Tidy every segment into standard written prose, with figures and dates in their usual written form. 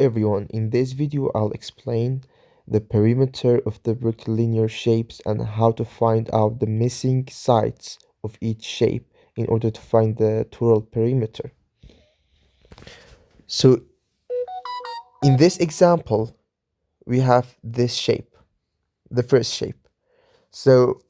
Everyone, in this video I'll explain the perimeter of the rectilinear shapes and how to find out the missing sides of each shape in order to find the total perimeter. So in this example we have this shape, the first shape. So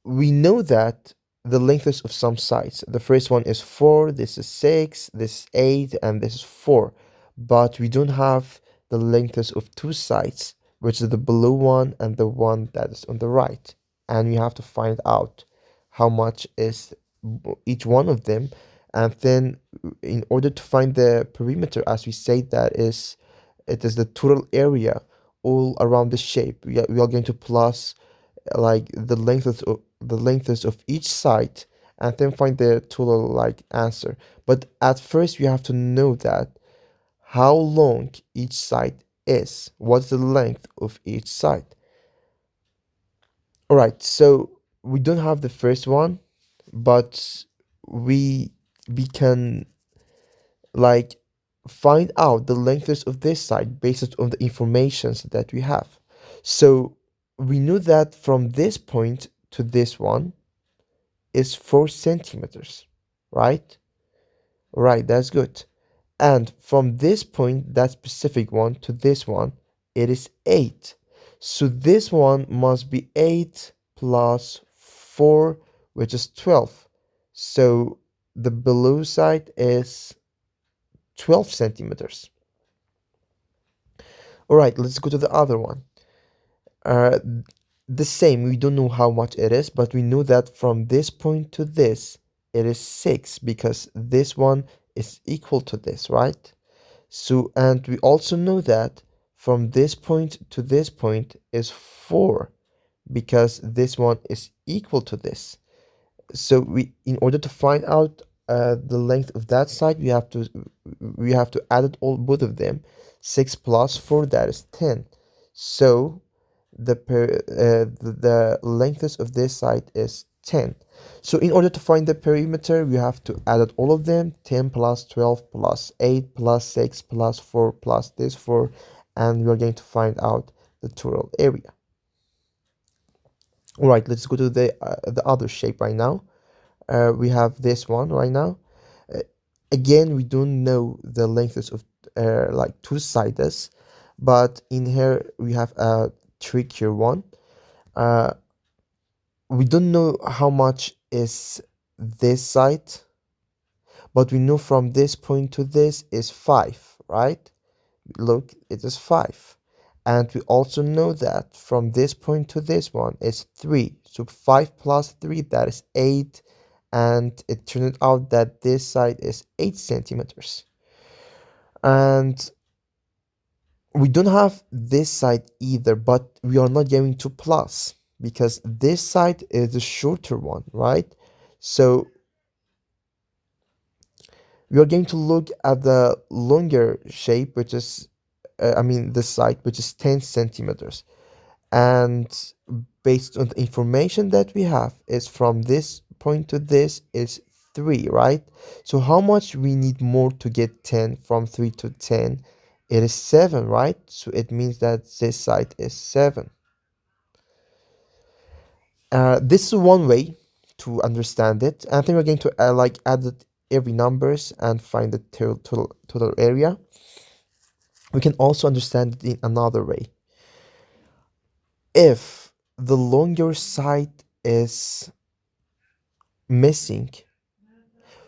we know that the lengths of some sides. The first one is 4, this is 6, this is 8, and this is 4. But we don't have the lengths of two sides, which is the below one and the one that is on the right. And we have to find out how much is each one of them. And then in order to find the perimeter, as we say, it is the total area all around the shape. We are going to plus like the lengths of each side and then find the total like answer. But at first we have to know that how long each side is, what's the length of each side. All right, so we don't have the first one, but we we can like find out the lengths of this side based on the informations that we have. So we knew that from this point to this one is 4 centimeters, right? Right, that's good. And from this point, that specific one, to this one, it is 8. So this one must be 8 plus 4, which is 12. So the below side is 12 centimeters. All right, let's go to the other one. Uh, the same, we don't know how much it is, but we know that from this point to this, it is 6 because this one is equal to this, right? So, and we also know that from this point to this point is 4 because this one is equal to this. So in order to find out the length of that side, we have to add it all, both of them. 6 plus 4, that is 10. So the length of this side is 10. So in order to find the perimeter, we have to add all of them. 10 plus 12 plus 8 plus 6 plus 4 plus this 4, and we're going to find out the total area. All right, let's go to the other shape right now. We have this one right now. Uh, Again, we don't know the lengths of like two sides, but in here we have a trickier one. Uh, we don't know how much is this side, but we know from this point to this is 5, right? Look, it is 5. And we also know that from this point to this one is 3. So 5 plus 3, that is 8. And it turned out that this side is 8 centimeters. And we don't have this side either, but we are not going to plus because this side is the shorter one, right? So we are going to look at the longer shape, which is, this side, which is 10 centimeters. And based on the information that we have, is from this point to this is 3, right? So how much we need more to get 10 from 3 to 10? It is 7, right? So it means that this side is 7. This is one way to understand it. I think we're going to add every numbers and find the total area. We can also understand it in another way. If the longer side is missing,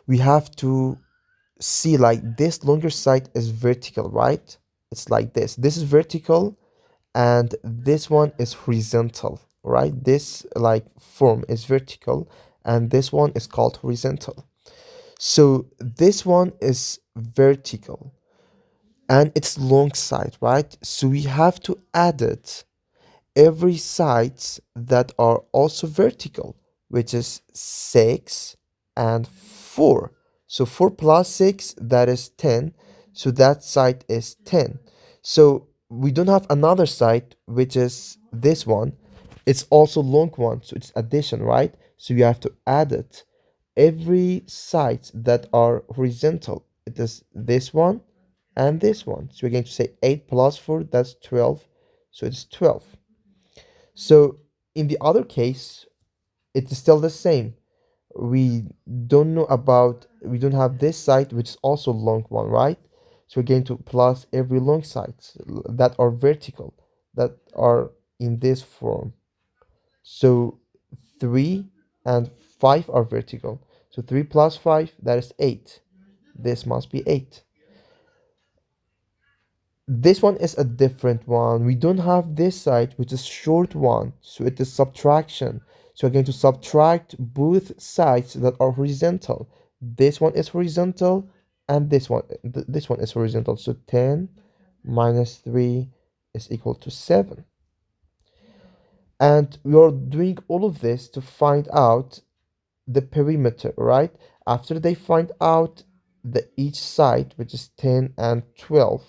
we have to see like this longer side is vertical, right? It's like this is vertical and this one is horizontal, right? This like form is vertical and this one is called horizontal. So this one is vertical and it's long side, right? So we have to add it every sides that are also vertical, which is 6 and 4. So 4 plus 6, that is 10. So that side is 10. So we don't have another side, which is this one. It's also long one, so it's addition, right? So you have to add it. Every sides that are horizontal, it is this one and this one. So we're going to say 8 plus 4, that's 12. So it's 12. So in the other case, it's still the same. We we don't have this side, which is also long one, right? So we're going to plus every long sides that are vertical, that are in this form. So 3 and 5 are vertical. So 3 plus 5, that is 8. This must be 8. This one is a different one. We don't have this side, which is short one. So it is subtraction. So we're going to subtract both sides that are horizontal. This one is horizontal and this one is horizontal. So 10 minus 3 is equal to 7. And we are doing all of this to find out the perimeter, right? After they find out the each side, which is 10 and 12,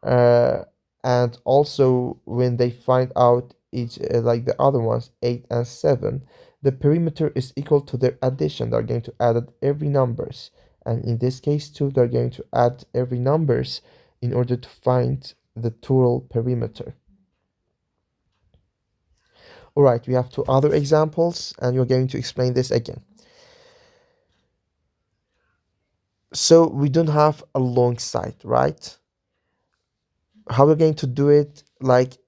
uh, and also when they find out each like the other ones 8 and 7, the perimeter is equal to their addition. They're going to add up every numbers, and in this case too they're going to add every numbers in order to find the total perimeter. All right, we have two other examples and you're going to explain this again. So we don't have a long side, right? How we're going to do it, like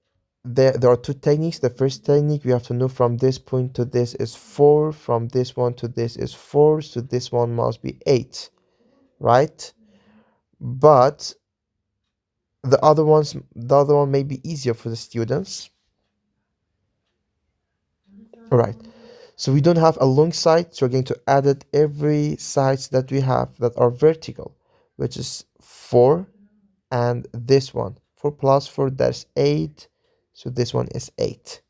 there are two techniques. The first technique, we have to know from this point to this is 4, from this one to this is 4, so this one must be 8, right? But the other one may be easier for the students. All right, so we don't have a long side, so we're going to add it every sides that we have that are vertical, which is 4, and this one 4 plus 4, that's 8, so this one is 8.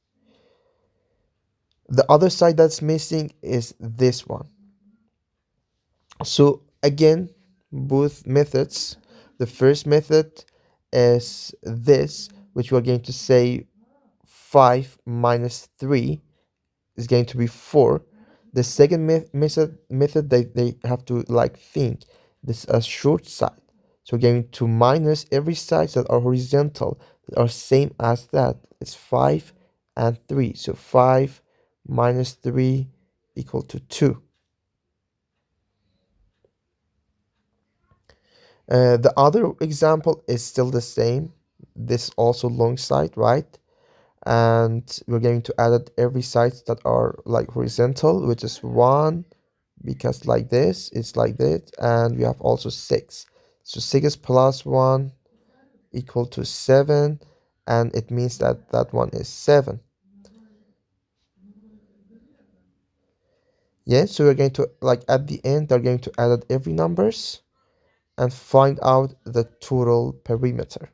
The other side that's missing is this one. So again, both methods. The first method is this, which we're going to say 5 minus 3 is going to be 4. The second method they have to like think this a short side. So we're going to minus every side that are horizontal, that are same as that. It's 5 and 3. So 5 minus 3 equal to 2. The other example is still the same. This also long side, right? And we're going to add it every side that are like horizontal, which is 1, because like this, it's like this. And we have also 6. So 6 plus 1 equal to 7. And it means that that one is 7. Yeah, so we're going to, like at the end, they're going to add every numbers and find out the total perimeter.